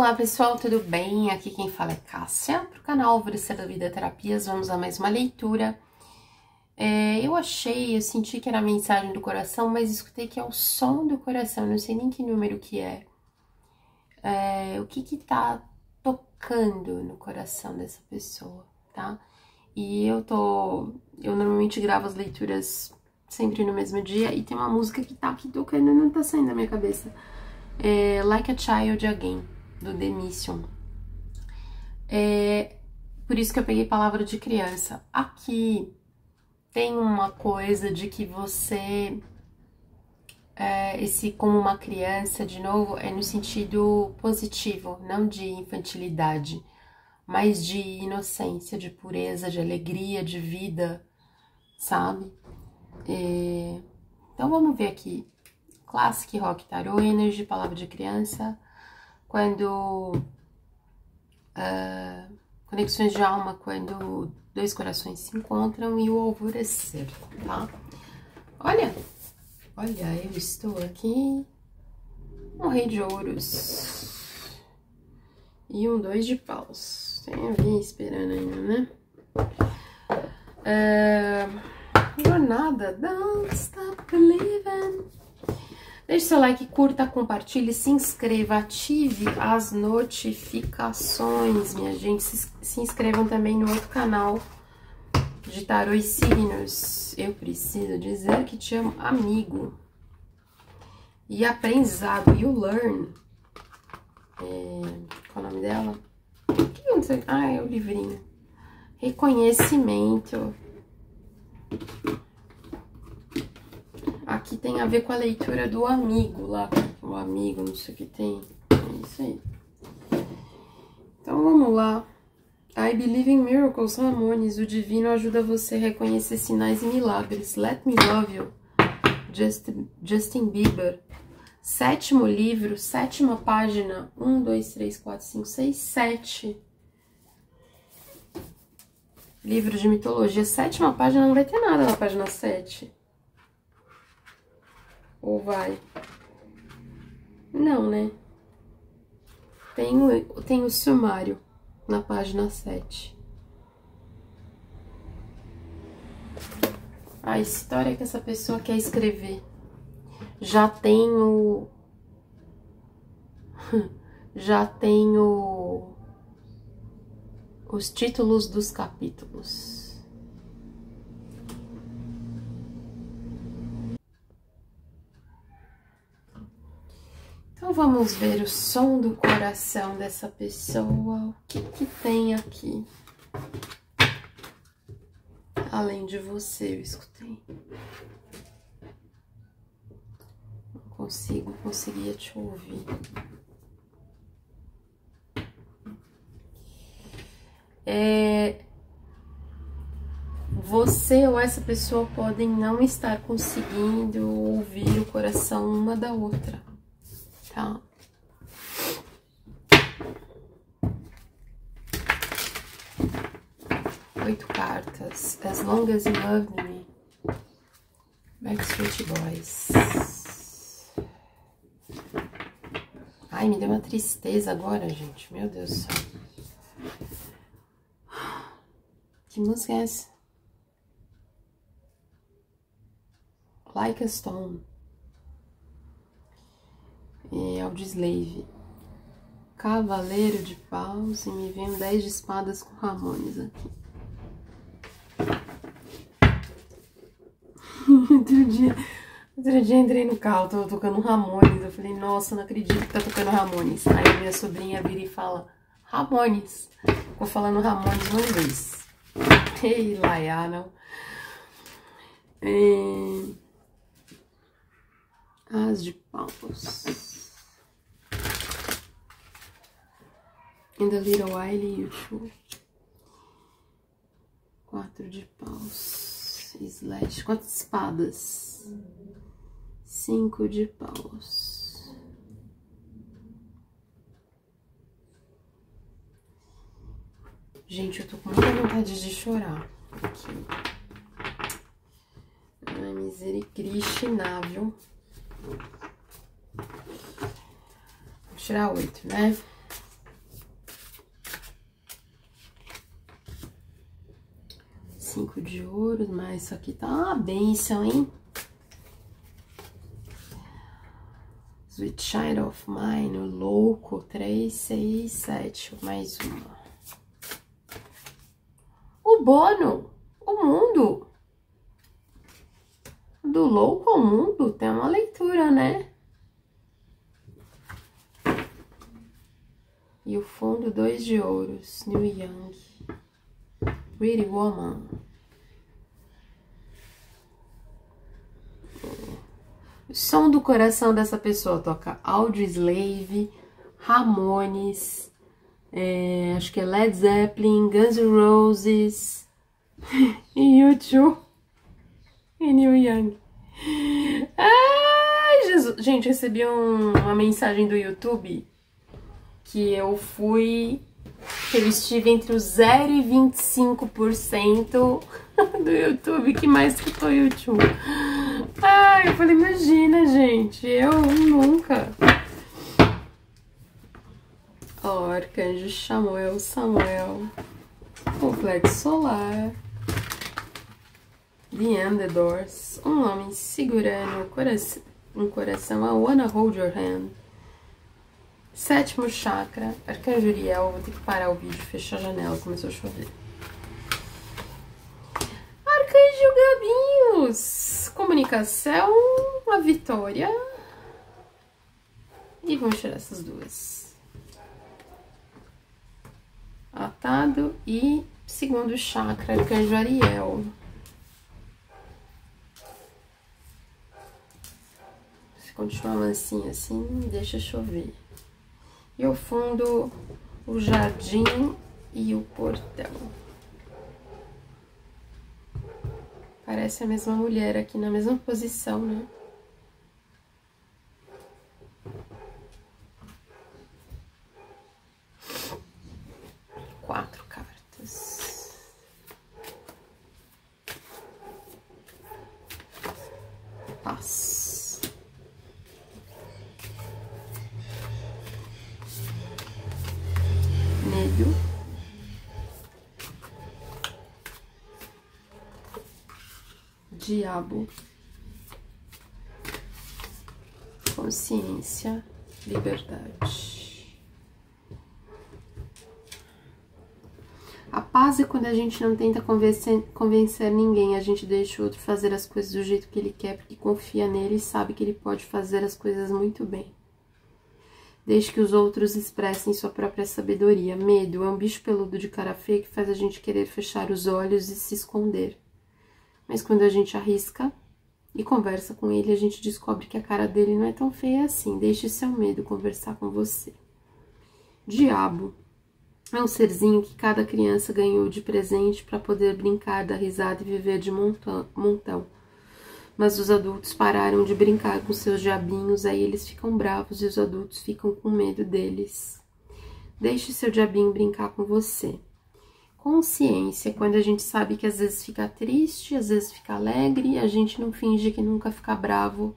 Olá pessoal, tudo bem? Aqui quem fala é Cássia, para o canal Alvorecer da Vida Terapias. Vamos a mais uma leitura. Eu senti que era a mensagem do coração, mas escutei que é o som do coração, não sei nem que número que é. O que tá tocando no coração dessa pessoa, tá? E eu normalmente gravo as leituras sempre no mesmo dia e tem uma música que tá aqui tocando e não tá saindo da minha cabeça. Like a Child Again, do The Mission. Por isso que eu peguei palavra de criança. Aqui tem uma coisa de que você, esse como uma criança, de novo, é no sentido positivo, não de infantilidade, mas de inocência, de pureza, de alegria, de vida, sabe? Então vamos ver aqui. Classic Rock Tarot Energy, palavra de criança. Quando conexões de alma, quando dois corações se encontram, e o alvorecer, tá? Olha, eu estou aqui, um rei de ouros e um 2 de paus. Tem alguém esperando ainda, né? Jornada, don't stop believing. Deixe seu like, curta, compartilhe, se inscreva, ative as notificações, minha gente. Se inscrevam também no outro canal de tarô e signos. Eu preciso dizer que te amo, amigo. E aprendizado, you learn. Qual é o nome dela? É o livrinho. Reconhecimento. Aqui tem a ver com a leitura do amigo lá, o amigo, não sei o que tem, é isso aí. Então vamos lá. I believe in miracles, Ramones, o divino ajuda você a reconhecer sinais e milagres. Let me love you, Justin Bieber. 7º livro, 7ª página, 1, 2, 3, 4, 5, 6, 7. Livro de mitologia, 7ª página, não vai ter nada na página 7. Ou vai? Não, né? Tem o sumário na página 7. A história que essa pessoa quer escrever. Já tenho os títulos dos capítulos. Então vamos ver o som do coração dessa pessoa. O que tem aqui? Além de você, eu escutei. Não conseguia te ouvir. Você ou essa pessoa podem não estar conseguindo ouvir o coração uma da outra. Tá? Oito cartas. As long as you love me. Backstreet Boys. Ai, me deu uma tristeza agora, gente. Meu Deus do céu. Que música é essa? Like a Stone. Audioslave. Cavaleiro de paus, e me vem um 10 de espadas com Ramones aqui. Outro dia entrei no carro, tava tocando Ramones. Eu falei, nossa, não acredito que tá tocando Ramones. Aí minha sobrinha vira e fala, Ramones. Ficou falando Ramones uma vez. Ei, Laia, não. As de paus. In the little while you should. 4 de paus. Slash. 4 espadas. 5 de paus. Gente, eu tô com muita vontade de chorar. Aqui. Ai, misericórdia, viu? Vou tirar 8, né? 5 de ouros, mas isso aqui tá uma bênção, hein? Sweet Child of Mine, o louco, 3, 6, 7, mais uma. O Bono, o mundo. Do louco ao mundo tem uma leitura, né? E o fundo, 2 de ouros, Neil Young. Pretty Woman. O som do coração dessa pessoa toca Audioslave, Ramones, acho que é Led Zeppelin, Guns N' Roses, e U2 e Neil Young. Ai, Jesus! Gente, recebi uma mensagem do YouTube que eu estive entre os 0 e 25% do YouTube que mais escutou U2. Ai, eu falei, imagina, gente, eu nunca. Ó, Arcanjo Samuel, Complexo Solar, The Doors, um homem segurando um coração, I Wanna Hold Your Hand, 7º chakra, Arcanjo Uriel, vou ter que parar o vídeo, fechar a janela, começou a chover. Arcanjo Gabinhos, comunicação, a vitória. E vamos tirar essas duas. Atado e 2º chakra, Arcanjo Ariel. Se continuar mansinho assim, deixa chover. E o fundo, o jardim e o portão. Parece a mesma mulher aqui na mesma posição, né? Quatro cartas. Paz. Medo. Diabo. Consciência. Liberdade. A paz é quando a gente não tenta convencer ninguém, a gente deixa o outro fazer as coisas do jeito que ele quer, porque confia nele e sabe que ele pode fazer as coisas muito bem. Deixe que os outros expressem sua própria sabedoria. Medo é um bicho peludo de cara feia que faz a gente querer fechar os olhos e se esconder. Mas quando a gente arrisca e conversa com ele, a gente descobre que a cara dele não é tão feia assim. Deixe seu medo conversar com você. Diabo é um serzinho que cada criança ganhou de presente para poder brincar, dar risada e viver de montão. Mas os adultos pararam de brincar com seus diabinhos, aí eles ficam bravos e os adultos ficam com medo deles. Deixe seu diabinho brincar com você. Consciência, quando a gente sabe que às vezes fica triste, às vezes fica alegre, a gente não finge que nunca fica bravo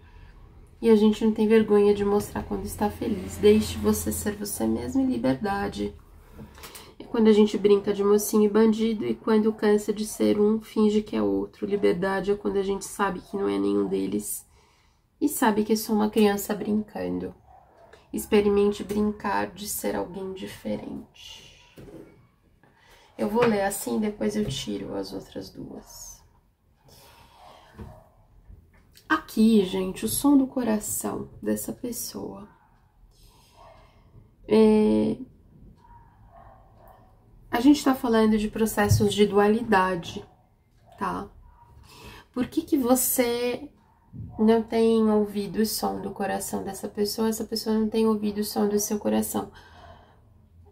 e a gente não tem vergonha de mostrar quando está feliz. Deixe você ser você mesmo e liberdade. É quando a gente brinca de mocinho e bandido e quando cansa de ser um, finge que é outro. Liberdade é quando a gente sabe que não é nenhum deles e sabe que é só uma criança brincando. Experimente brincar de ser alguém diferente. Eu vou ler assim, depois eu tiro as outras duas. Aqui, gente, o som do coração dessa pessoa. A gente tá falando de processos de dualidade, tá? Por que você não tem ouvido o som do coração dessa pessoa? Essa pessoa não tem ouvido o som do seu coração?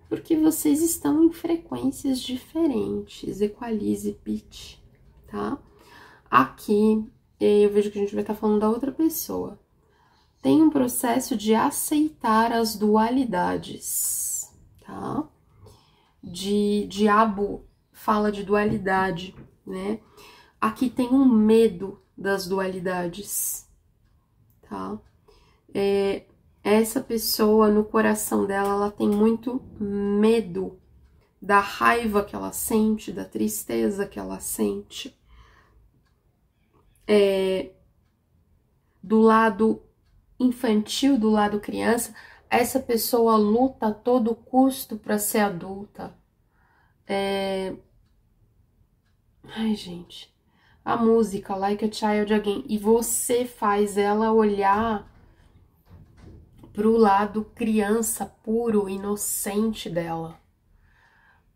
Porque vocês estão em frequências diferentes, equalize, pitch, tá? Aqui, eu vejo que a gente vai estar falando da outra pessoa. Tem um processo de aceitar as dualidades, tá? Diabo fala de dualidade, né? Aqui tem um medo das dualidades, tá? Essa pessoa, no coração dela, ela tem muito medo da raiva que ela sente, da tristeza que ela sente, do lado infantil, do lado criança, essa pessoa luta a todo custo para ser adulta. Ai, gente, a música Like a Child Again, e você faz ela olhar pro lado criança puro, inocente dela.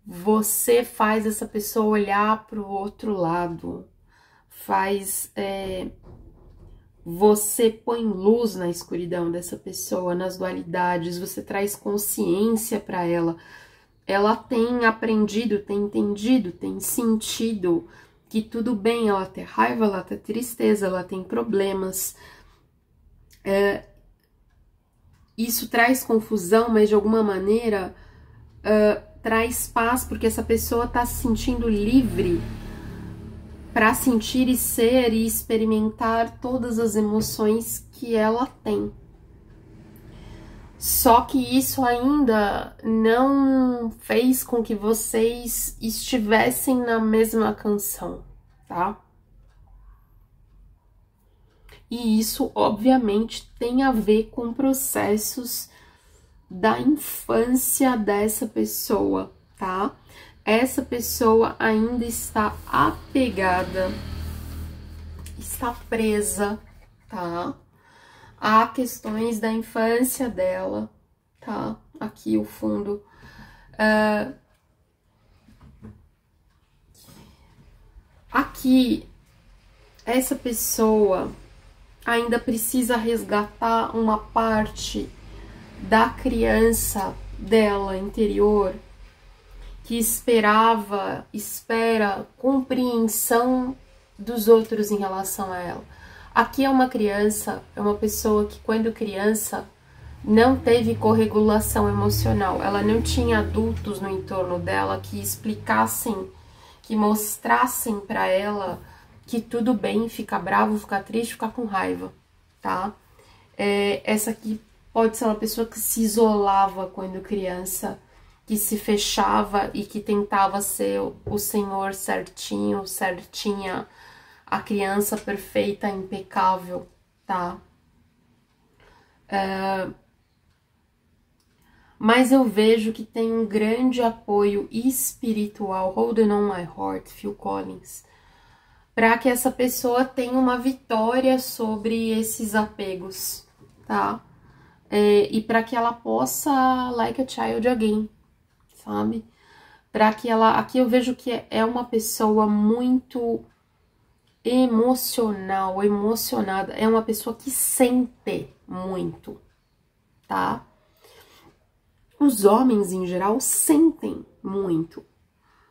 Você faz essa pessoa olhar pro outro lado, você põe luz na escuridão dessa pessoa, nas dualidades, você traz consciência para ela. Ela tem aprendido, tem entendido, tem sentido que tudo bem ela ter raiva, ela ter tristeza, ela tem problemas. Isso traz confusão, mas de alguma maneira traz paz, porque essa pessoa está se sentindo livre para sentir e ser e experimentar todas as emoções que ela tem. Só que isso ainda não fez com que vocês estivessem na mesma canção, tá? E isso, obviamente, tem a ver com processos da infância dessa pessoa, tá? Essa pessoa ainda está apegada, está presa, tá? Há questões da infância dela, tá? Aqui o fundo. Aqui, essa pessoa ainda precisa resgatar uma parte da criança dela interior que espera compreensão dos outros em relação a ela. Aqui é uma criança, é uma pessoa que quando criança não teve corregulação emocional, ela não tinha adultos no entorno dela que explicassem, que mostrassem para ela que tudo bem ficar bravo, ficar triste, ficar com raiva, tá? Essa aqui pode ser uma pessoa que se isolava quando criança, que se fechava e que tentava ser o senhor certinho, certinha, a criança perfeita, impecável, tá? Mas eu vejo que tem um grande apoio espiritual, Holding on My Heart, Phil Collins, para que essa pessoa tenha uma vitória sobre esses apegos, tá? E para que ela possa like a child again, sabe? Para que ela... Aqui eu vejo que é uma pessoa muito emocional, emocionada. É uma pessoa que sente muito, tá? Os homens, em geral, sentem muito.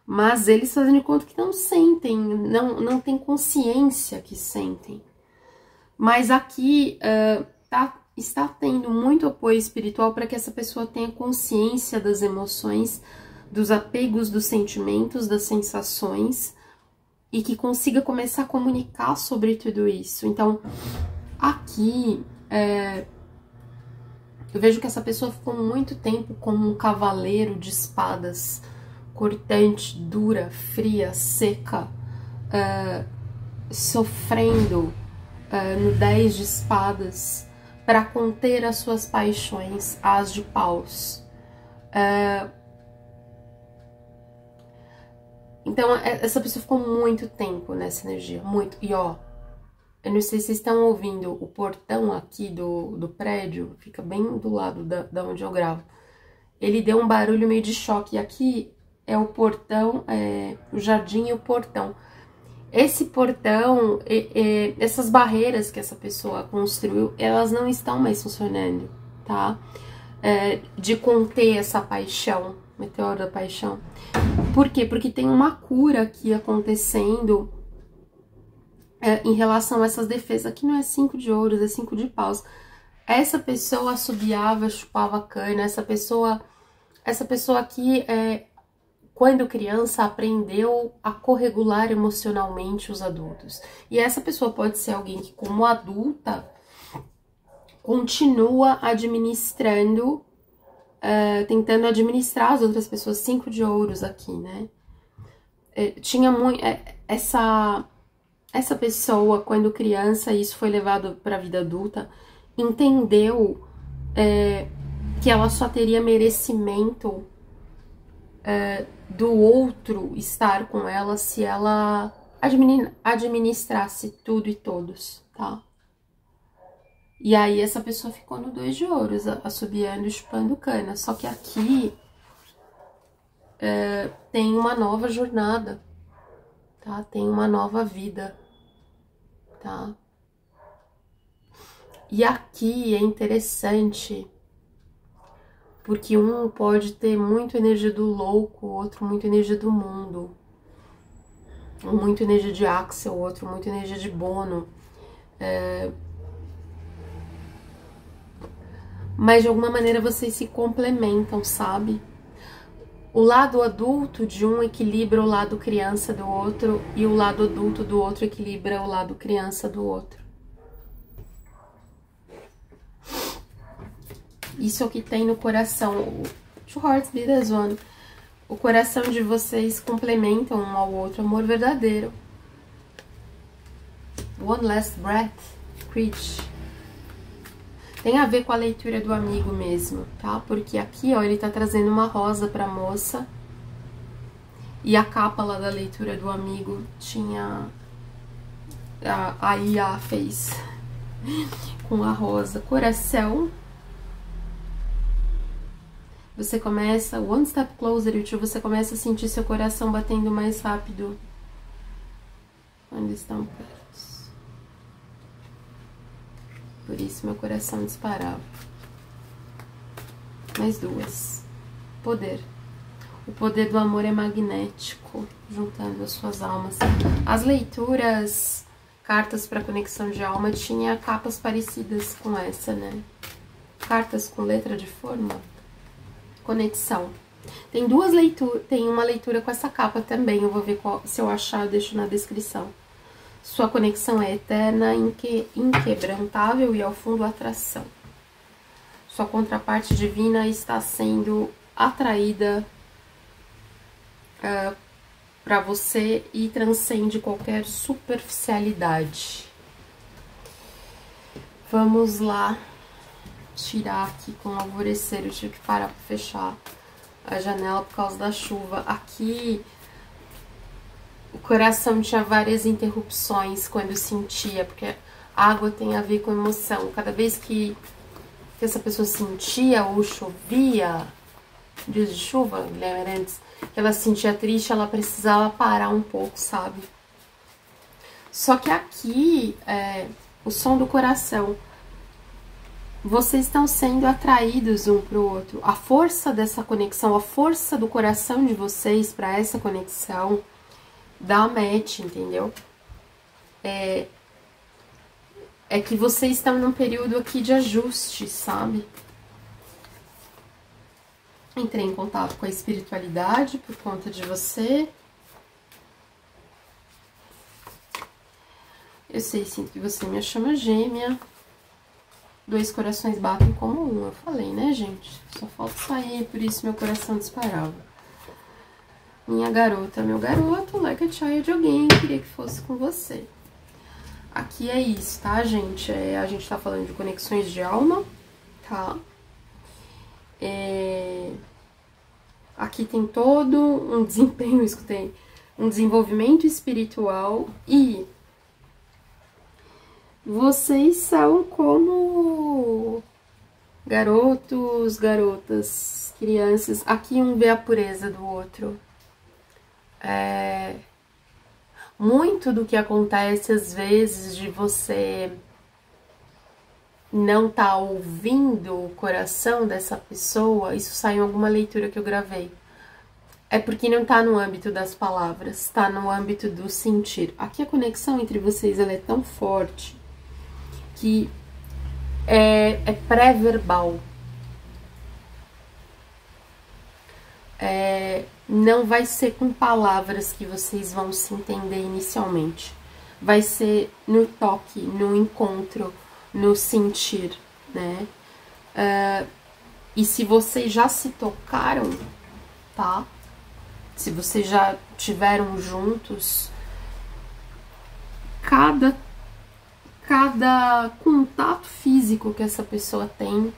Mas eles fazem de conta que não sentem, não tem consciência que sentem. Mas aqui está tendo muito apoio espiritual para que essa pessoa tenha consciência das emoções, dos apegos, dos sentimentos, das sensações, e que consiga começar a comunicar sobre tudo isso. Então, aqui, eu vejo que essa pessoa ficou muito tempo como um cavaleiro de espadas, cortante, dura, fria, seca, sofrendo no 10 de espadas para conter as suas paixões, as de paus. Então, essa pessoa ficou muito tempo nessa energia, muito. E ó, eu não sei se vocês estão ouvindo o portão aqui do prédio, fica bem do lado da onde eu gravo. Ele deu um barulho meio de choque. E aqui é o portão, o jardim e o portão. Esse portão, essas barreiras que essa pessoa construiu, elas não estão mais funcionando, tá? De conter essa paixão, meteoro da paixão. Por quê? Porque tem uma cura aqui acontecendo em relação a essas defesas. Aqui não é 5 de ouros, é 5 de paus. Essa pessoa assobiava, chupava cana, essa pessoa aqui, quando criança, aprendeu a corregular emocionalmente os adultos. E essa pessoa pode ser alguém que, como adulta, continua administrando tentando administrar as outras pessoas. 5 de ouros aqui, né? Tinha muito... Essa pessoa, quando criança, e isso foi levado para a vida adulta, entendeu que ela só teria merecimento do outro estar com ela se ela administrasse tudo e todos, tá? E aí essa pessoa ficou no 2 de ouros, assobiando e chupando cana. Só que aqui tem uma nova jornada, tá? Tem uma nova vida, tá? E aqui é interessante, porque um pode ter muito energia do louco, o outro muito energia do mundo. Um muito energia de Axel, o outro muito energia de Bono. Mas de alguma maneira vocês se complementam, sabe? O lado adulto de um equilibra o lado criança do outro, e o lado adulto do outro equilibra o lado criança do outro. Isso é o que tem no coração. Two Hearts Beat as One. O coração de vocês complementam um ao outro. Amor verdadeiro. One Last Breath. Preach. Tem a ver com a leitura do amigo mesmo, tá? Porque aqui, ó, ele tá trazendo uma rosa pra moça. E a capa lá da leitura do amigo tinha... A IA fez com a rosa. Coração. Você começa, one step closer, você começa a sentir seu coração batendo mais rápido quando estão perto. Por isso meu coração disparava. Mais 2. Poder. O poder do amor é magnético, juntando as suas almas. As leituras, cartas para conexão de alma, tinha capas parecidas com essa, né? Cartas com letra de forma. Conexão. Tem duas leituras, tem uma leitura com essa capa também, eu vou ver qual, se eu achar, eu deixo na descrição. Sua conexão é eterna, inquebrantável e ao fundo atração. Sua contraparte divina está sendo atraída para você e transcende qualquer superficialidade. Vamos lá. Tirar aqui com o alvorecer, eu tive que parar para fechar a janela por causa da chuva. Aqui o coração tinha várias interrupções quando eu sentia, porque água tem a ver com emoção. Cada vez que essa pessoa sentia ou chovia, dias de chuva, lembra antes, que ela se sentia triste, ela precisava parar um pouco, sabe? Só que aqui o som do coração. Vocês estão sendo atraídos um para o outro. A força dessa conexão, a força do coração de vocês para essa conexão dá match, entendeu? É que vocês estão num período aqui de ajuste, sabe? Entrei em contato com a espiritualidade por conta de você. Eu sei, sinto que você é minha chama gêmea. 2 corações batem como um, eu falei, né, gente? Só falta sair, por isso meu coração disparava. Minha garota, meu garoto, like a child de alguém, queria que fosse com você. Aqui é isso, tá, gente? A gente tá falando de conexões de alma, tá? Aqui tem todo um desempenho, escutei, um desenvolvimento espiritual e... Vocês são como garotos, garotas, crianças. Aqui um vê a pureza do outro. Muito do que acontece às vezes de você não tá ouvindo o coração dessa pessoa, isso sai em alguma leitura que eu gravei. É porque não tá no âmbito das palavras, tá no âmbito do sentir. Aqui a conexão entre vocês ela é tão forte que é pré-verbal. Não vai ser com palavras que vocês vão se entender inicialmente. Vai ser no toque, no encontro, no sentir, né? E se vocês já se tocaram, tá? Se vocês já tiveram juntos, cada contato físico que essa pessoa tem,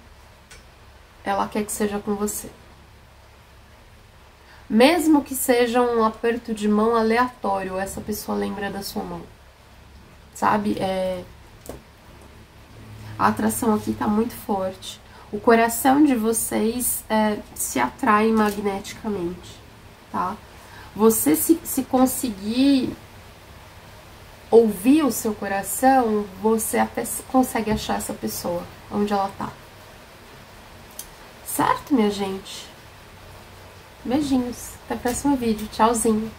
ela quer que seja com você. Mesmo que seja um aperto de mão aleatório, essa pessoa lembra da sua mão. Sabe? A atração aqui tá muito forte. O coração de vocês se atrai magneticamente, tá? Você se conseguir ouvir o seu coração, você até consegue achar essa pessoa, onde ela tá. Certo, minha gente? Beijinhos. Até o próximo vídeo. Tchauzinho.